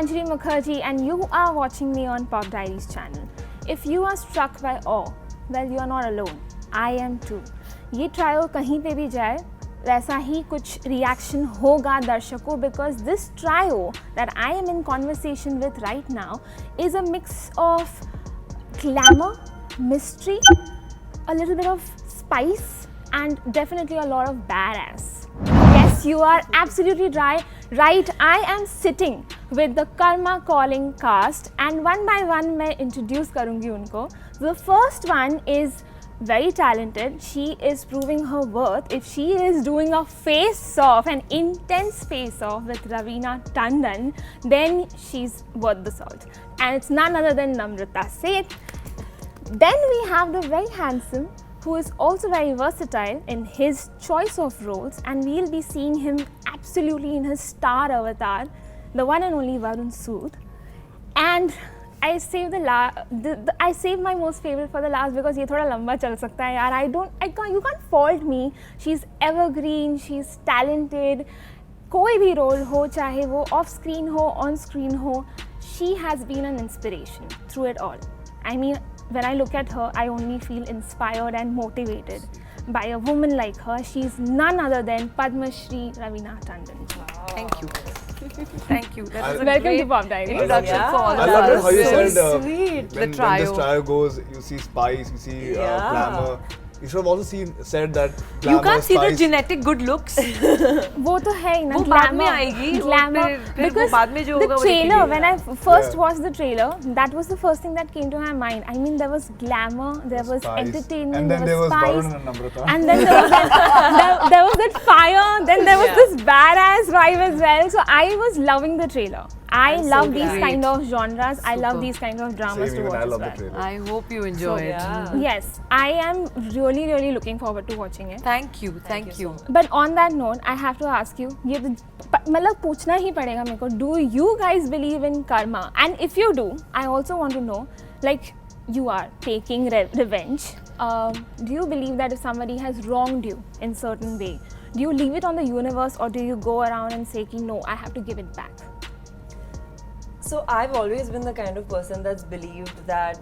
Anjali Mukherjee and you are watching me on Pop Diaries channel. If you are struck by awe, well you are not alone. I am too. ये trio कहीं पे भी जाए वैसा ही कुछ reaction होगा दर्शकों because this trio that I am in conversation with right now is a mix of glamour, mystery, a little bit of spice and definitely a lot of badass. Yes, you are absolutely right. I am sitting with the Karmma calling cast and one by one मैं introduce करूँगी उनको. The first one is very talented. She is proving her worth. If she is doing a face-off, an intense face-off with Raveena Tandon, then she's worth the salt. And it's none other than Namrata Seth. Then we have the very handsome, who is also very versatile in his choice of roles, and we'll be seeing him absolutely in his star avatar, the one and only Varun Sood. And I saved I saved my most favorite for the last because ये थोड़ा लंबा चल सकता है यार. You can't fault me. She's evergreen. She's talented. कोई भी role हो, चाहे वो off screen हो, on screen हो, she has been an inspiration through it all. I mean, when I look at her, I only feel inspired and motivated by a woman like her. She's none other than Padma Shri Raveena Tandon. Wow. Thank you. Thank you. That was a Welcome great to Pop Diaries. introduction for all of us. I love how you So said sweet. when The trio. this trio goes, you see spice, you see glamour. You should have also said that glamour, You can't see the spice. genetic good looks. वो तो है ही ना, वो बाद में आएगी, glamour. फिर वो बाद में जो the होगा वो trailer, देखेंगे. when I first watched the trailer, that was the first thing that came to my mind. I mean, there was glamour, there was Spice. entertainment, And then there was spice, Varun and Namrata. and then there was there was that fire, then there was this badass vibe as well. So I was loving the trailer. I I'm love so these glad. kind of genres. I love Super. these kind of dramas Same, to even watch I as love well. the trailer. I hope you enjoy it. Yes, I am really looking forward to watching it. Thank you. Thank you. But on that note, I have to ask you, ये तो मतलब पूछना ही पड़ेगा मेरे को. Do you guys believe in karma? And if you do, I also want to know, like you are taking revenge. Do you believe that if somebody has wronged you in certain way, do you leave it on the universe or do you go around and say, no, I have to give it back? So I've always been the kind of person that's believed that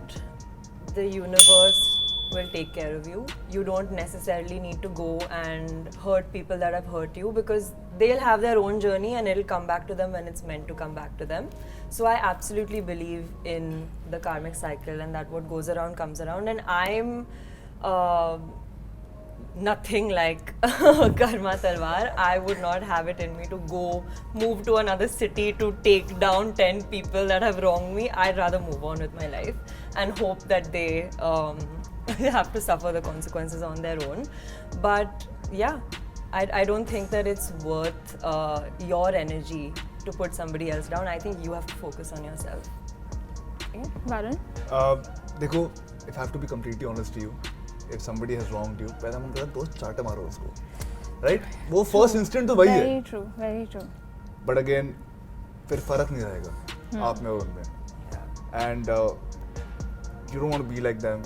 the universe will take care of you. You don't necessarily need to go and hurt people that have hurt you because they'll have their own journey and it'll come back to them when it's meant to come back to them. So I absolutely believe in the karmic cycle and that what goes around comes around, and I'm nothing like Karma Talwar. I would not have it in me to go move to another city to take down 10 people that have wronged me. I'd rather move on with my life and hope that they have to suffer the consequences on their own. But yeah, I don't think that it's worth your energy to put somebody else down. I think you have to focus on yourself. Okay. Varun? देखो, if I have to be completely honest to you, if somebody has wronged you, पहला मन करता है दोस्त चाटे मारो उसको, right? वो first instant तो वही है. Very true, very true. But again, फिर फर्क नहीं रहेगा आप में और उनमें, and you don't want to be like them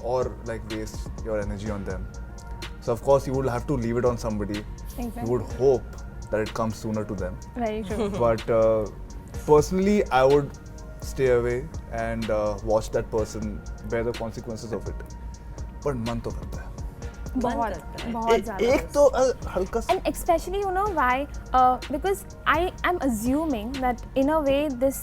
or like waste your energy on them. So of course you would have to leave it on somebody. Exactly. You would hope that it comes sooner to them. Very true. But personally, I would stay away and watch that person bear the consequences of it. But मन तो करता है. बहुत ज़्यादा. एक तो हल्का सा. And especially, you know why? Because I am assuming that in a way this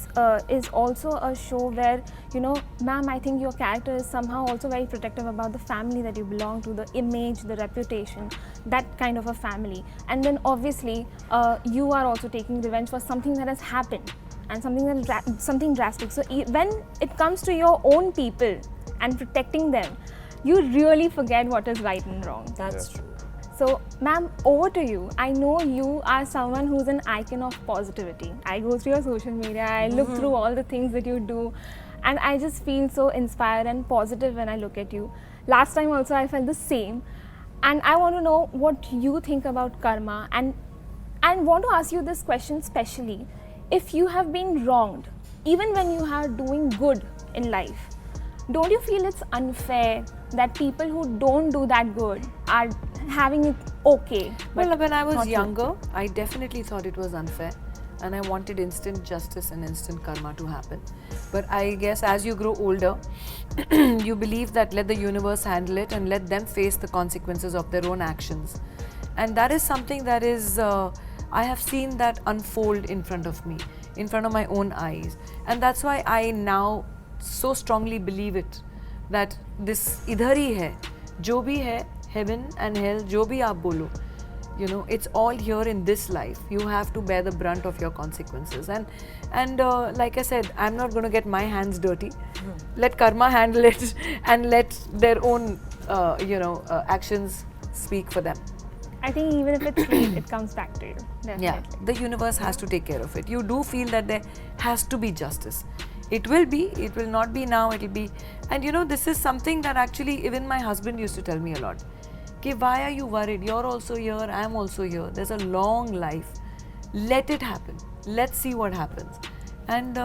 is also a show where, you know, ma'am, I think your character is somehow also very protective about the family that you belong to, the image, the reputation, that kind of a family. And then obviously, you are also taking revenge for something that has happened and something drastic. So when it comes to your own people and protecting them, you really forget what is right and wrong. That's true. So, ma'am, over to you. I know you are someone who's an icon of positivity. I go through your social media, I look through all the things that you do, and I just feel so inspired and positive when I look at you. Last time also I felt the same, and I want to know what you think about karma, and want to ask you this question specially. If you have been wronged, even when you are doing good in life, don't you feel it's unfair that people who don't do that good are having it okay? Well, when I was not younger, I definitely thought it was unfair. and I wanted instant justice and instant karma to happen. But I guess as you grow older, you believe that let the universe handle it and let them face the consequences of their own actions. And that is something that is, I have seen that unfold in front of me, in front of my own eyes. And that's why I now so strongly believe it, that this idhar hi hai, jo bhi hai, heaven and hell, jo bhi aap bolo, you know, it's all here in this life. You have to bear the brunt of your consequences. And like I said, I'm not going to get my hands dirty. Let karma handle it and let their own, actions speak for them. I think even if it's late, it comes back to you. Definitely. Yeah, the universe has to take care of it. You do feel that there has to be justice. It will be, it will not be now, it will be. And you know, this is something that actually even my husband used to tell me a lot. Ki, why are you worried? You're also here, I'm also here. There's a long life. Let it happen. Let's see what happens. And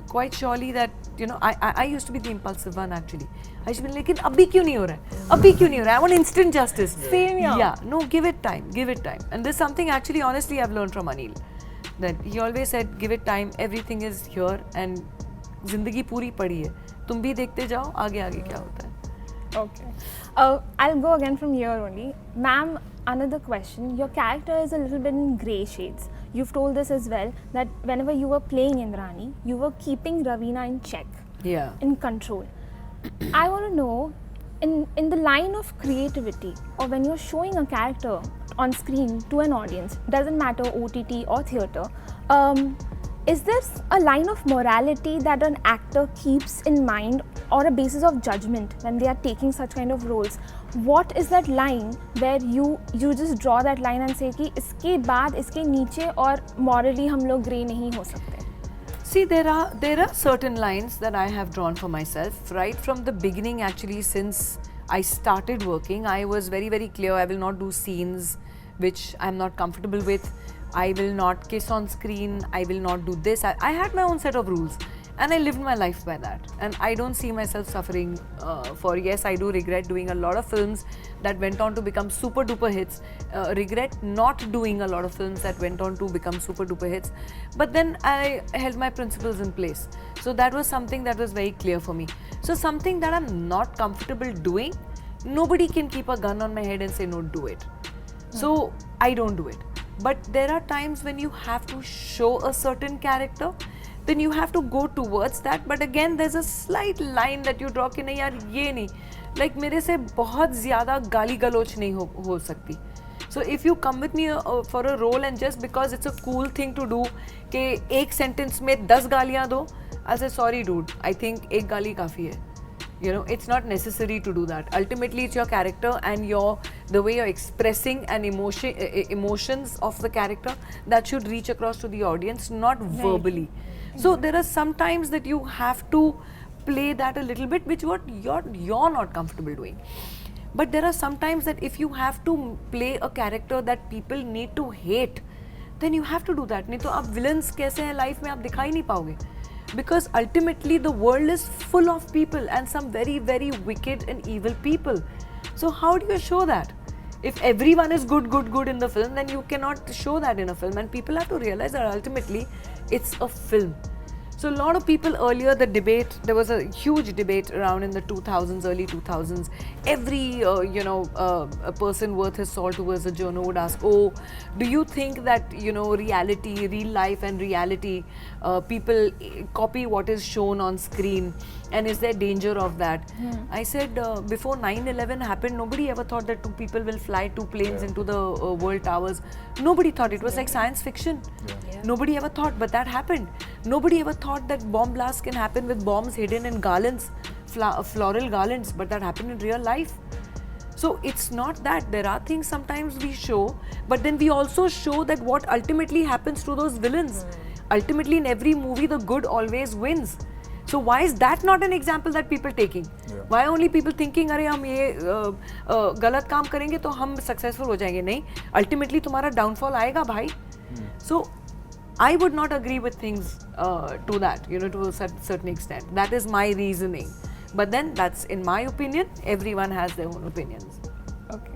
quite surely that, you know, I used to be the impulsive one actually. I used to be like, abhi kyun nahi ho raha hai? Abhi kyun nahi ho raha hai? I want instant justice. Same here. Yeah, no, give it time, give it time. And this is something actually, honestly, I've learned from Anil. That he always said, give it time, everything is here and zindagi puri padi hai. Tum bhi dekhte jao, aage kya hota hai. Okay. I'll go again from here only. Ma'am, another question. Your character is a little bit in grey shades. You've told this as well, that whenever you were playing Indrani, you were keeping Raveena in check, Yeah. in control. I want to know, in the line of creativity, or when you're showing a character on screen to an audience, doesn't matter OTT or theatre, is there a line of morality that an actor keeps in mind, or a basis of judgment when they are taking such kind of roles? What is that line where you just draw that line and say कि इसके बाद इसके नीचे और morally हम लोग grey नहीं हो सकते? See, there are certain lines that I have drawn for myself right from the beginning. Actually, since I started working, I was very, very clear. I will not do scenes which I'm not comfortable with. I will not kiss on screen. I will not do this. I had my own set of rules, and I lived my life by that. And I don't see myself suffering for. Yes, I do regret doing a lot of films that went on to become super duper hits. Regret not doing a lot of films that went on to become super duper hits. But then I held my principles in place. So that was something that was very clear for me. So something that I'm not comfortable doing, nobody can keep a gun on my head and say no, do it. So I don't do it. But there are times when you have to show a certain character, then you have to go towards that. But again, there's a slight line that you draw कि नहीं यार ये नहीं, like मेरे से बहुत ज़्यादा गाली गलोच नहीं हो सकती. So if you come with me for a role and just because it's a cool thing to do कि एक sentence में 10 गालियाँ दो, I'll say sorry dude, I think एक गाली काफ़ी है. You know, it's not necessary to do that. Ultimately, it's your character and the way you're expressing and emotions of the character that should reach across to the audience, not verbally. So there are some times that you have to play that a little bit, which what you're not comfortable doing. But there are some times that if you have to play a character that people need to hate, then you have to do that. नहीं तो आप villains कैसे हैं life में आप दिखा ही नहीं पाओगे. Because ultimately the world is full of people and some very, very wicked and evil people. So how do you show that? If everyone is good in the film, then you cannot show that in a film. And people have to realize that ultimately it's a film. So a lot of people earlier, there was a huge debate around in the 2000s, early 2000s. Every, a person worth his salt who was a journal would ask, oh, do you think that, reality, real life and reality, people copy what is shown on screen? And is there danger of that? I said, before 9/11 happened, nobody ever thought that two people will fly two planes into the world towers. Nobody thought. It was like science fiction. Nobody ever thought, but that happened. Nobody ever thought that bomb blasts can happen with bombs hidden in garlands, floral garlands, but that happened in real life. So it's not that. There are things sometimes we show, but then we also show that what ultimately happens to those villains. Ultimately, in every movie, the good always wins. So why is that not an example that people taking? Why only people thinking, अरे हम ये गलत काम करेंगे तो हम successful हो जाएंगे? नहीं. Ultimately, तुम्हारा downfall आएगा भाई. So I would not agree with things to that, to a certain extent. That is my reasoning. But then that's in my opinion. Everyone has their own opinions. Okay.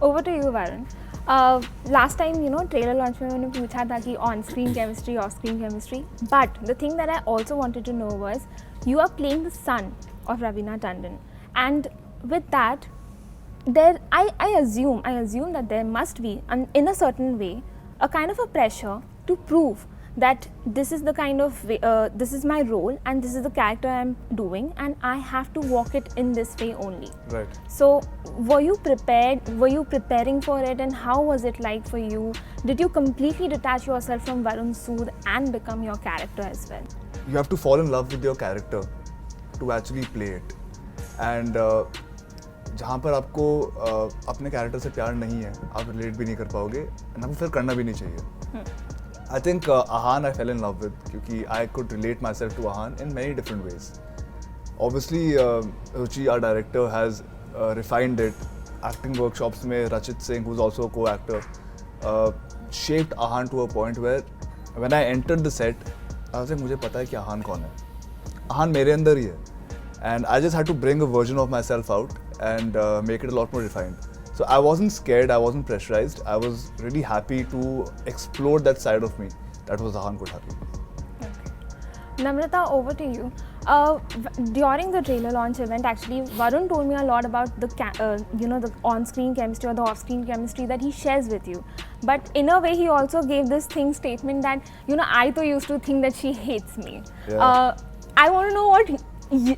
Over to you, Varun. Last time, you know, trailer launch में मैंने पूछा था कि on screen chemistry, off screen chemistry. But the thing that I also wanted to know was, you are playing the son of Raveena Tandon, and with that, I assume that there must be, in a certain way, a kind of a pressure to prove that this is the kind of way, this is my role and this is the character I'm doing, and I have to walk it in this way only. Right. So were you prepared? Were you preparing for it, and how was it like for you? Did you completely detach yourself from Varun Sood and become your character as well? You have to fall in love with your character to actually play it. And जहाँ पर आपको अपने character से प्यार नहीं है, आप relate भी नहीं कर पाओगे, and आपको फिर करना भी नहीं चाहिए. I think Ahan I fell in love with क्योंकि I could relate myself to Ahan in many different ways. Obviously, Ruchi, our director, has refined it. Acting workshops में Rachit Singh, who's also a co-actor, shaped Ahan to a point where when I entered the set, I was like, मुझे पता है कि Ahan कौन है. Ahan मेरे अंदर ही है. And I just had to bring a version of myself out and make it a lot more refined. So I wasn't scared, I wasn't pressurized. I was really happy to explore that side of me that was Ahan Kothari. Okay. Namrata, over to you. During the trailer launch event, actually, Varun told me a lot about the the on-screen chemistry or the off-screen chemistry that he shares with you. But in a way, he also gave this statement that, I too used to think that she hates me. Yeah. I want to know what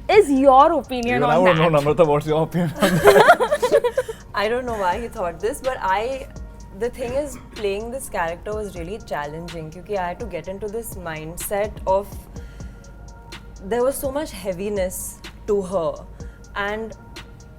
is your opinion on that. I want to know, Namrata, what's your opinion on that? I don't know why he thought this, but the thing is, playing this character was really challenging because I had to get into this mindset of, there was so much heaviness to her, and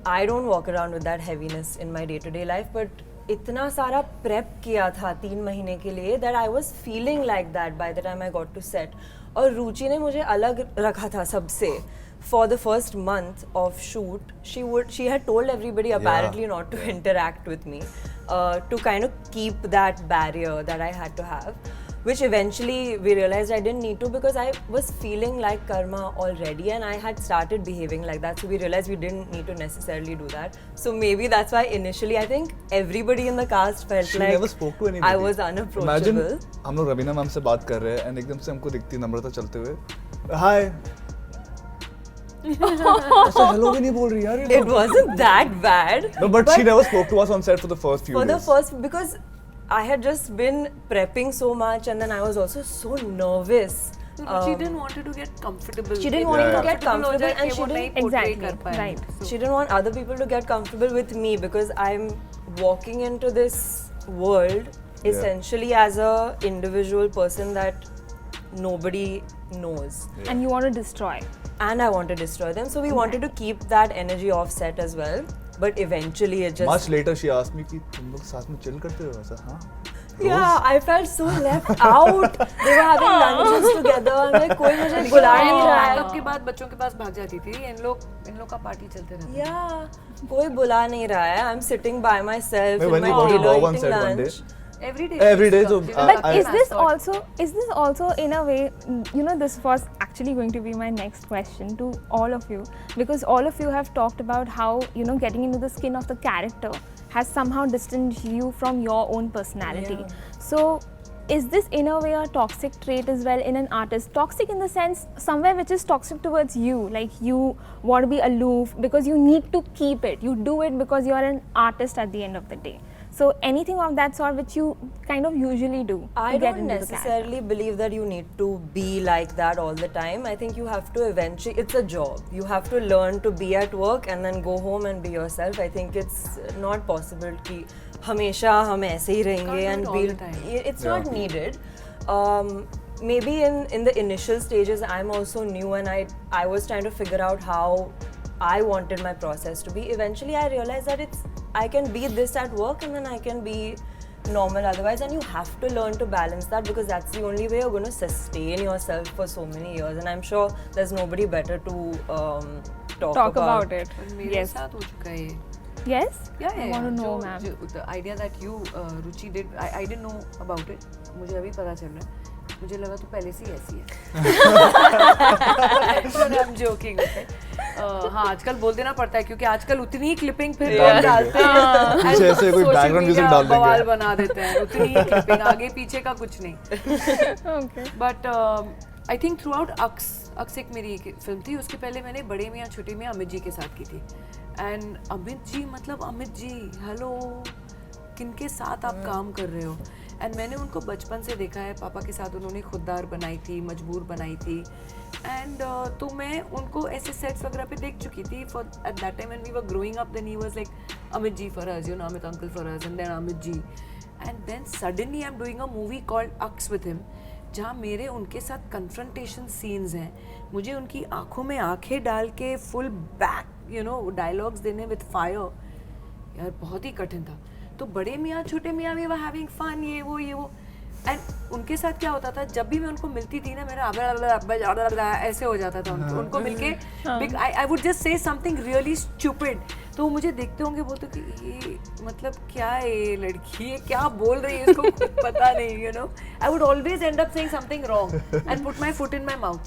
I don't walk around with that heaviness in my day-to-day life, but इतना सारा prep किया था 3 महीने के लिए that I was feeling like that by the time I got to set. और रुचि ने मुझे अलग रखा था सबसे. For the first month of shoot, she had told everybody apparently not to interact with me, to kind of keep that barrier that I had to have, which eventually we realized I didn't need to because I was feeling like Karmma already and I had started behaving like that, so we realized we didn't need to necessarily do that. So maybe that's why initially I think everybody in the cast felt she like never spoke to anybody. I was unapproachable. Imagine हम लोग Raveena ma'am से बात कर रहे हैं and एकदम से हमको दिखती नम्रता चलते हुए, hi. Hello भी नहीं बोल रही यार. It wasn't that bad. No, but she never spoke to us on set for the first few days. Because I had just been prepping so much and then I was also so nervous. She didn't want her to get comfortable. She didn't want to get comfortable and she didn't exactly right. She didn't want other people to get comfortable with me because I'm walking into this world essentially as a individual person that nobody knows. Yeah. And you want to destroy. And I want to destroy them. So we wanted to keep that energy off set as well. But eventually it just... Much later she asked me कि तुम लोग साथ में chill करते हो ऐसा, हाँ? Yeah, I felt so left out. They were having lunches together. I'm like, कोई मुझे बुला नहीं रहा है. Makeup के बाद बच्चों के पास भाग जाती थी. इन लोग का पार्टी चलते रहता. Yeah, कोई बुला नहीं रहा है. I'm sitting by myself in when my you go to trailer Bob on eating set one day. lunch. Every day. So, but is this also in a way, this was actually going to be my next question to all of you, because all of you have talked about how, getting into the skin of the character has somehow distanced you from your own personality. Yeah. So is this in a way a toxic trait as well in an artist? Toxic in the sense somewhere which is toxic towards you, like you want to be aloof because you need to keep it. You do it because you are an artist at the end of the day. So anything of that sort which you kind of usually do. I don't necessarily believe that you need to be like that all the time. I think you have to eventually, it's a job. You have to learn to be at work and then go home and be yourself. I think it's not possible कि हमेशा हम ऐसे ही रहेंगे and be. It's not needed. Maybe in the initial stages I'm also new and I was trying to figure out how I wanted my process to be. Eventually I realized that I can be this at work and then I can be normal otherwise, and you have to learn to balance that because that's the only way you're going to sustain yourself for so many years, and I'm sure there's nobody better to talk about it. Yes. Yes? Yeah, I want to know, ma'am. The idea that you, Ruchi, did, I didn't know about it. मुझे अभी पता चल रहा है. मुझे लगा तू पहले से ही ऐसी है. I'm joking, okay? हाँ आजकल बोल देना पड़ता है क्योंकि आजकल उतनी ही क्लिपिंग फिर डाल डालते हैं देंगे। पीछे ऐसे कोई social background music media डाल देंगे। बवाल बना देते हैं उतनी ही क्लिपिंग आगे पीछे का कुछ नहीं Okay. But I think throughout Aks एक मेरी फिल्म थी उसके पहले मैंने बड़े मियाँ छोटे मियाँ अमित जी के साथ की थी एंड अमित जी मतलब अमित जी हेलो किनके साथ आप काम कर रहे हो एंड मैंने उनको बचपन से देखा है पापा के साथ उन्होंने खुददार बनाई थी मजबूर बनाई थी एंड तो मैं उनको ऐसे सेट्स वगैरह पे देख चुकी थी for at that time when we were growing up then he was like Amit ji for us you know Amit uncle for us and then Amit ji and then suddenly I am doing a movie called Aks with him जहाँ मेरे उनके साथ confrontation scenes हैं मुझे उनकी आंखों में आंखें डाल के full back you know dialogues देने विद फायर यार बहुत ही कठिन था तो बड़े मियाँ छोटे मियाँ भी वर हैविंग फन ये वो एंड उनके साथ क्या होता था जब भी मैं उनको मिलती थी ना मेरा ऐसे हो जाता था उनको मिलके I would just say something really stupid तो वो मुझे देखते होंगे बोलते कि ये मतलब क्या है ये लड़की ये क्या बोल रही है इसको खुद पता नहीं you know I would always and up saying something wrong and put my foot in my mouth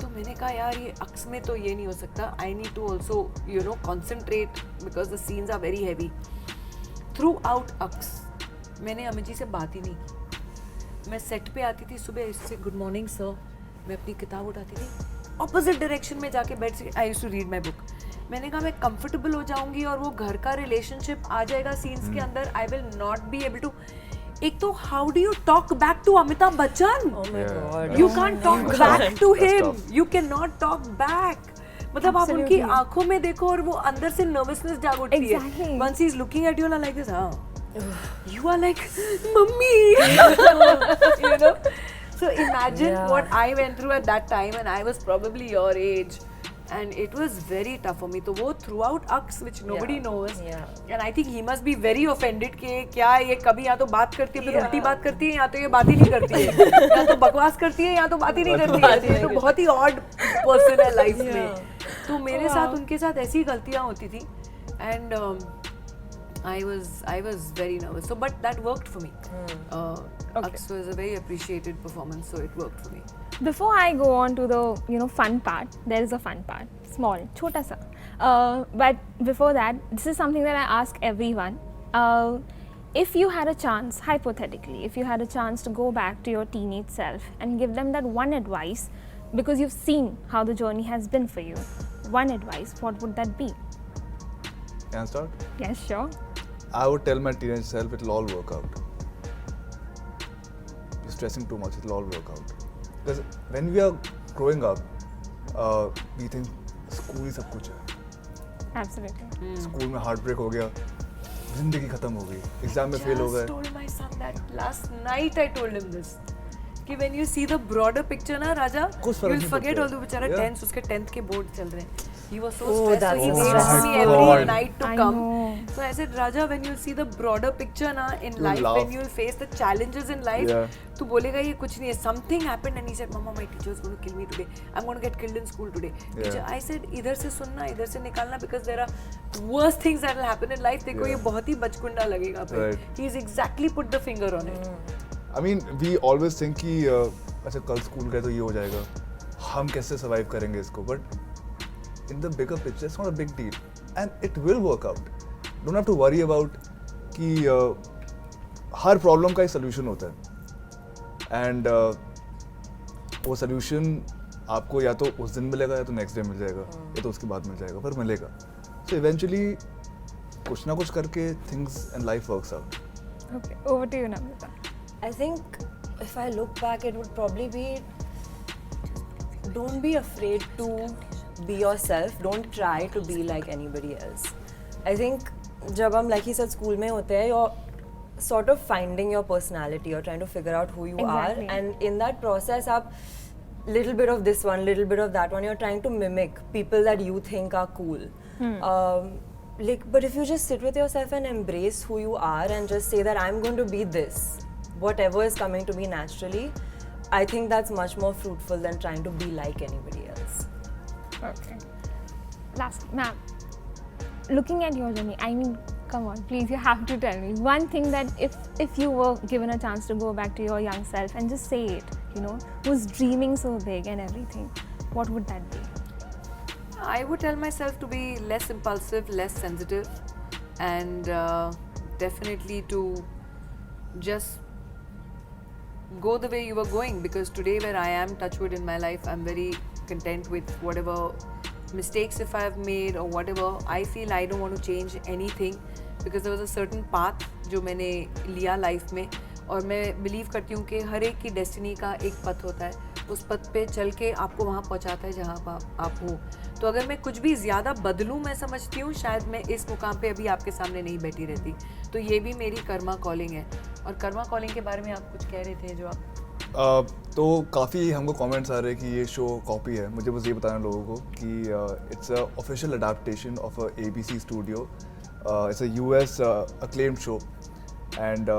तो मैंने कहा यार ये अक्स में तो ये नहीं हो सकता I need to also you know concentrate because the scenes are very heavy throughout Aks मैंने अमित जी से बात ही नहीं की मैं सेट पे आती थी सुबह इससे गुड मॉर्निंग सर मैं अपनी किताब उठाती थी ऑपोजिट डायरेक्शन में जाके बैठ से I used to read my book मैंने कहा मैं कंफर्टेबल हो जाऊंगी और वो घर का रिलेशनशिप आ जाएगा सीन्स के अंदर I will not be able to एक तो how do you talk back to Amitabh Bachchan Oh my god. You can talk back to That's him tough. You can not talk back मतलब आप उनकी Absolutely. आंखों में देखो और वो अंदर से नर्वसनेस जाग उठती है Exactly. Once he is looking at you like this हाँ you are like mummy you know so imagine Yeah. what I went through at that time and I was probably your age and it was very tough for me तो वो throughout Ux which nobody knows and I think he must be very offended कि क्या ये कभी या तो बात करती है फिर उल्टी बात करती है या तो ये बात ही नहीं करती है या तो बकवास करती है या तो बात ही नहीं करती है तो बहुत ही odd person है life में तो मेरे साथ उनके साथ ऐसी गलतियाँ होती थी and I was very nervous. So, but that worked for me. Ux was a very appreciated performance, so it worked for me. Before I go on to the fun part, there is a fun part, small, chota sa. But before that, this is something that I ask everyone. If you had a chance, hypothetically, if you had a chance to go back to your teenage self and give them that one advice, because you've seen how the journey has been for you, one advice, what would that be? Can I start? Yes, sure. I would tell my teenage self it'll all work out. You're stressing too much, it'll all work out. Because when we are growing up, we think school ही सब कुछ है. Absolutely. School में heart break हो गया, जिंदगी खत्म हो गई, एग्जाम में फेल हो Just गए. told my son that last night. I told him this. कि when you see the broader picture ना राजा, कुछ फर्क you'll नहीं forget पड़ता all the बेचारा Yeah. 10th उसके 10th के बोर्ड चल रहे हैं. He was so Oh, stressed, so that's he so waits for me stressful. every God. night to I come. know. So I said, Raja, when you'll see the broader picture na in You'll life, laugh. when you'll face the challenges in life, Yeah. तू बोलेगा ये कुछ नहीं है. Something happened and he said, Mama, my teacher is going to kill me today. I'm going to get killed in school today. Teacher, I said, इधर से सुनना, इधर से निकालना, because there are worse things that will happen in life. देखो ये बहुत ही बचकुंडा लगेगा फिर. Right. He's exactly put the finger on it. I mean, we always think कि अच्छा कल स्कूल गए तो ये हो जाएगा, हम कैसे सर्वाइव करेंगे इसको, but in the bigger picture, it's not a big deal, and it will work out. Don't have to worry about कि हर प्रॉब्लम का एक सोल्यूशन होता है, and वो सोल्यूशन आपको या तो उस दिन मिलेगा या तो नेक्स्ट डे मिल जाएगा या तो उसके बाद मिल जाएगा, पर मिलेगा. So eventually कुछ ना कुछ करके things and life works out. Okay, over to you, Namrata. I think if I look back, it would probably be don't be afraid to be yourself. Don't try to be like anybody else. I think जब हम like he said school में होते हैं, you're sort of finding your personality. You're trying to figure out who you Exactly. are, and in that process, आप little bit of this one, little bit of that one. You're trying to mimic people that you think are cool. But if you just sit with yourself and embrace who you are and just say that I'm going to be this, whatever is coming to me naturally, I think that's much more fruitful than trying to be like anybody else. Okay. Last, ma'am. Looking at your journey, I mean, come on, please, you have to tell me one thing that if you were given a chance to go back to your young self and just say it, who's dreaming so big and everything, what would that be? I would tell myself to be less impulsive, less sensitive, and definitely to just go the way you were going, because today where I am, touch wood, in my life, I'm very content with whatever mistakes if I've made or whatever. I feel I don't want to change anything because there was a certain path जो मैंने लिया life में, और मैं believe करती हूँ कि हर एक की डेस्टिनी का एक पथ होता है, उस पथ पे चल के आपको वहाँ पहुँचाता है जहाँ पर आप हो. तो अगर मैं कुछ भी ज़्यादा बदलूँ, मैं समझती हूँ शायद मैं इस मुकाम पे अभी आपके सामने नहीं बैठी रहती. तो ये भी मेरी कर्मा कॉलिंग है. और कर्मा कॉलिंग के बारे में आप कुछ कह रहे थे जो आप तो काफ़ी हमको कमेंट्स आ रहे हैं कि ये शो कॉपी है. मुझे बस ये बताना लोगों को कि it's a official adaptation of a ABC studio. It's a US acclaimed show and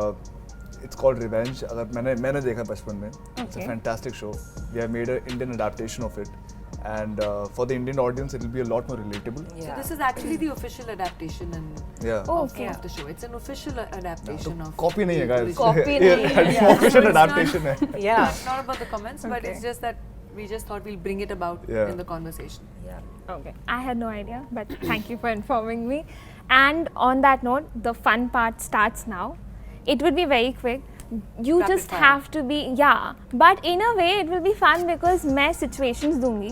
it's called Revenge. अगर मैंने देखा बचपन में. It's a fantastic show. We have made an Indian adaptation of it. And for the Indian audience, it will be a lot more relatable. So this is actually the official adaptation of the show. It's an official adaptation of. Copy नहीं है guys. Copy नहीं है. Official adaptation है. Yeah. It's not about the comments, but it's just that we just thought we'll bring it about in the conversation. Yeah. Okay. I had no idea, but thank you for informing me. And on that note, the fun part starts now. It would be very quick. You Rapid just fire. have to be, but in a way it will be fun because मैं situations दूंगी,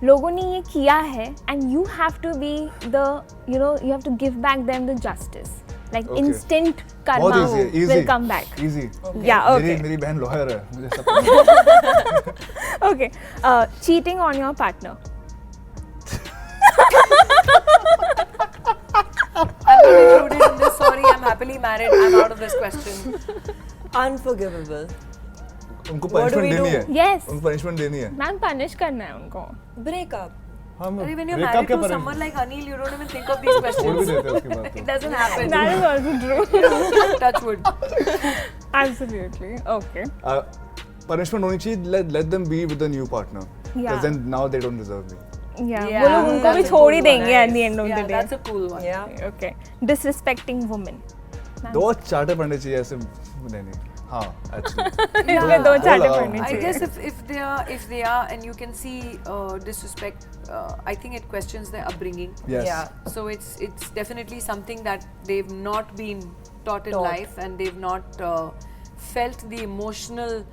लोगों ने ये किया है, and you have to be the, you have to give back them the justice, like Okay. instant बहुत karma easy है. Easy. will come back. Easy. Yeah, okay. मेरी बहन लॉयर है. मुझे सब पता है. Okay, cheating on your partner. I'm not included in this. Sorry, I'm happily married. I'm out of this question. Unforgivable. उनको What do we punishment देनी do? है. Yes. उनको punishment देनी है. मैम punish करना है उनको. Break up. हम When you're breakup married क्या to punishment? someone like Anil, you don't even think of these छोड़ भी questions. देते हैं उसके बाद तो. It doesn't happen. That is also true. Touch wood. Absolutely. Okay. Punishment होनी चाहिए. Let them be with the new partner. Yeah. Because then now they don't deserve me. Yeah. वो लोग उनको भी that's a छोड़ ही cool देंगे one. at the end of Yeah, the day. that's a cool one. Yeah. Okay. Disrespecting women. दो चाटे पढ़ने चाहिए ऐसे नहीं. हाँ, actually. इसमें दो चाटे लगाओ. पढ़ने I चाहिए. guess if they are, and you can see disrespect, I think it questions their upbringing. Yes. Yeah. So it's definitely something that they've not been taught in Taught. life, and they've not felt the emotional,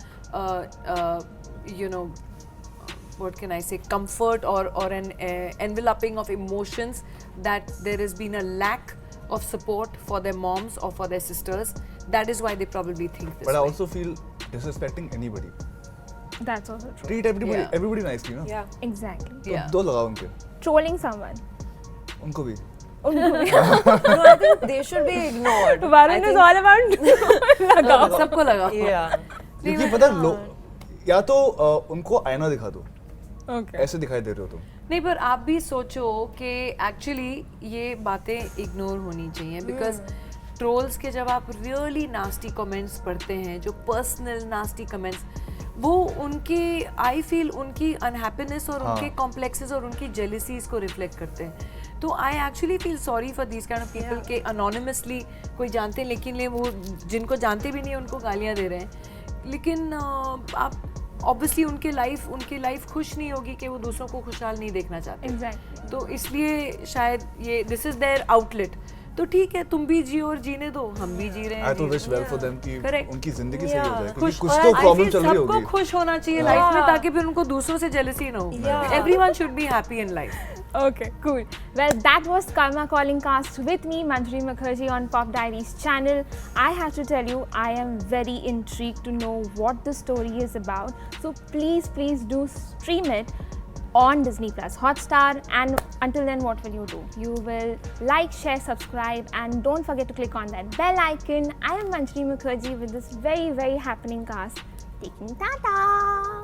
what can I say, comfort or an enveloping of emotions, that there has been a lack of support for their moms or for their sisters. That is why they probably think this But I way. also feel disrespecting anybody. That's also true. Treat everybody nicely, ना? Yeah. Exactly. तो Yeah. दो लगाओ उनके. Trolling someone. उनको भी. No, I think they should be ignored. I Varun is think- all about लगाओ. सबको लगा. Yeah. क्योंकि पता है या तो उनको आईना दिखा दो. Okay. ऐसे दिखाई दे रहे हो तुम. नहीं, पर आप भी सोचो कि एक्चुअली ये बातें इग्नोर होनी चाहिए, बिकॉज ट्रोल्स के जब आप रियली नास्टी कमेंट्स पढ़ते हैं, जो पर्सनल नास्टी कमेंट्स, वो उनकी आई फील उनकी अनहैप्पीनेस और उनके कॉम्प्लेक्सेस और उनकी जेलिसीज को रिफ्लेक्ट करते हैं. तो I actually feel sorry for these kind of people के अनोनिमसली कोई जानते हैं लेकिन वो जिनको जानते भी नहीं उनको गालियाँ दे रहे हैं. लेकिन आप ऑब्वियसली उनकी लाइफ खुश नहीं होगी कि वो दूसरों को खुशहाल नहीं देखना चाहते. Exactly. तो इसलिए शायद ये दिस इज देयर आउटलेट. तो ठीक है, तुम भी जियो और जीने दो, हम भी जी रहे हैं. I to wish well for them कि Correct. उनकी जिंदगी सही हो जाए. क्योंकि खुश कुछ तो प्रॉब्लम चल रही सबको होगी. खुश होना चाहिए लाइफ में, ताकि फिर उनको दूसरों से जेलसी ना हो. Yeah. Everyone should be happy in life. Okay, cool. Well, that was Karmma Calling Cast with me, Manjari Mukherjee, on Pop Diaries channel. I have to tell you, I am very intrigued to know what the story is about. So please do stream it on Disney Plus Hotstar. And until then, what will you do? You will like, share, subscribe, and don't forget to click on that bell icon. I am Manjari Mukherjee with this very happening cast. Taking tata.